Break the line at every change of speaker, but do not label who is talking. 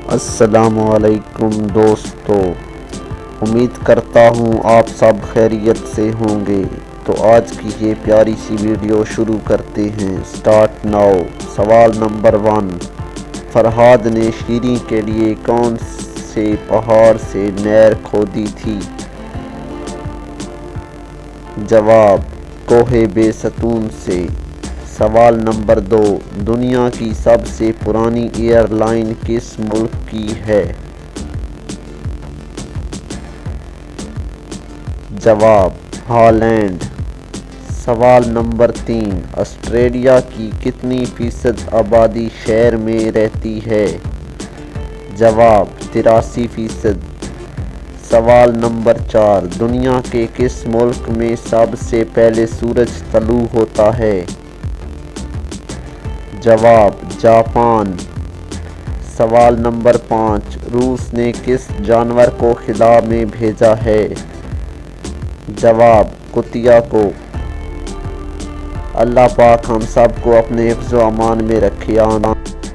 السلام علیکم دوستو، امید کرتا ہوں آپ سب خیریت سے ہوں گے۔ تو آج کی یہ پیاری سی ویڈیو شروع کرتے ہیں۔ Start now. سوال نمبر 1، فرہاد نے شیریں کے لیے کون سے پہاڑ سے نہر کھودی تھی؟ جواب، کوہ بیستون سے۔ سوال نمبر 2، دنیا کی سب سے پرانی ایئر لائن کس ملک کی ہے؟ جواب، ہالینڈ۔ سوال نمبر 3، آسٹریلیا کی کتنی فیصد آبادی شہر میں رہتی ہے؟ جواب، 83%۔ سوال نمبر 4، دنیا کے کس ملک میں سب سے پہلے سورج طلوع ہوتا ہے؟ جواب، جاپان۔ سوال نمبر 5، روس نے کس جانور کو خلا میں بھیجا ہے؟ جواب، کتیا کو۔ اللہ پاک ہم سب کو اپنے حفظ و امان میں رکھے، آمین۔